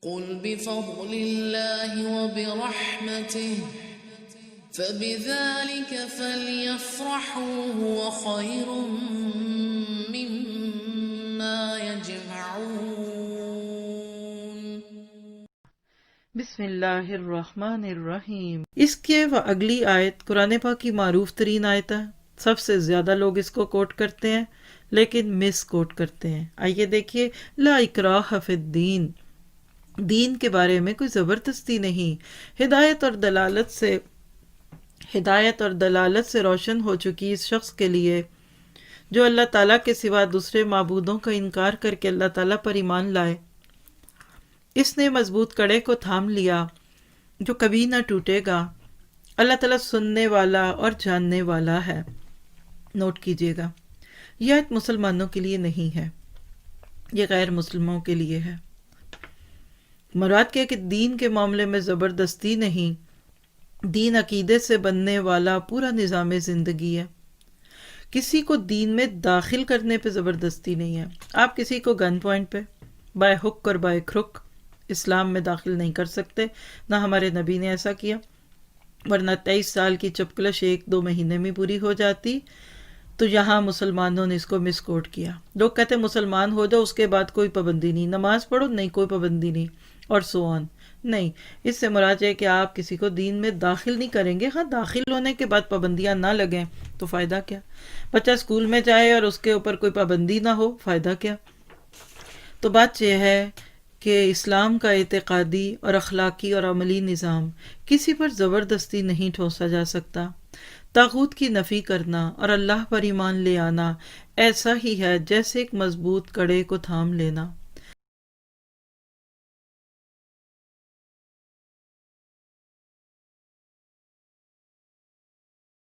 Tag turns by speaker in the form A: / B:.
A: قل بفضل الله وبرحمته فبذلك فليفرحوا هو خير مما يجمعون۔
B: بسم اللہ الرحمن الرحیم۔ اس کے اگلی آیت قرآن پاک کی معروف ترین آیت ہے، سب سے زیادہ لوگ اس کو کوٹ کرتے ہیں لیکن مس کوٹ کرتے ہیں۔ آئیے دیکھیے، لا اکراہ فی الدین، دین کے بارے میں کوئی زبردستی نہیں، ہدایت اور دلالت سے روشن ہو چکی اس شخص کے لیے جو اللہ تعالیٰ کے سوا دوسرے معبودوں کا انکار کر کے اللہ تعالیٰ پر ایمان لائے۔ اس نے مضبوط کڑے کو تھام لیا جو کبھی نہ ٹوٹے گا۔ اللہ تعالیٰ سننے والا اور جاننے والا ہے۔ نوٹ کیجئے گا، یہ آیت مسلمانوں کے لیے نہیں ہے، یہ غیر مسلموں کے لیے ہے۔ مراد کیا کہ دین کے معاملے میں زبردستی نہیں، دین عقیدے سے بننے والا پورا نظام زندگی ہے۔ کسی کو دین میں داخل کرنے پہ زبردستی نہیں ہے۔ آپ کسی کو گن پوائنٹ پہ بائے ہک اور بائے کھرک اسلام میں داخل نہیں کر سکتے، نہ ہمارے نبی نے ایسا کیا، ورنہ 23 سال کی چپکلش 1-2 مہینے میں پوری ہو جاتی۔ تو یہاں مسلمانوں نے اس کو مس کوٹ کیا۔ لوگ کہتے ہیں مسلمان ہو جاؤ اس کے بعد کوئی پابندی نہیں، نماز پڑھو نہیں کوئی پابندی نہیں، اور سو آن۔ نہیں، اس سے مراد ہے کہ آپ کسی کو دین میں داخل نہیں کریں گے۔ ہاں، داخل ہونے کے بعد پابندیاں نہ لگیں تو فائدہ کیا؟ بچہ اسکول میں جائے اور اس کے اوپر کوئی پابندی نہ ہو، فائدہ کیا؟ تو بات یہ ہے کہ اسلام کا اعتقادی اور اخلاقی اور عملی نظام کسی پر زبردستی نہیں ٹھوسا جا سکتا۔ طاغوت کی نفی کرنا اور اللہ پر ایمان لے آنا ایسا ہی ہے جیسے ایک مضبوط کڑے کو تھام لینا۔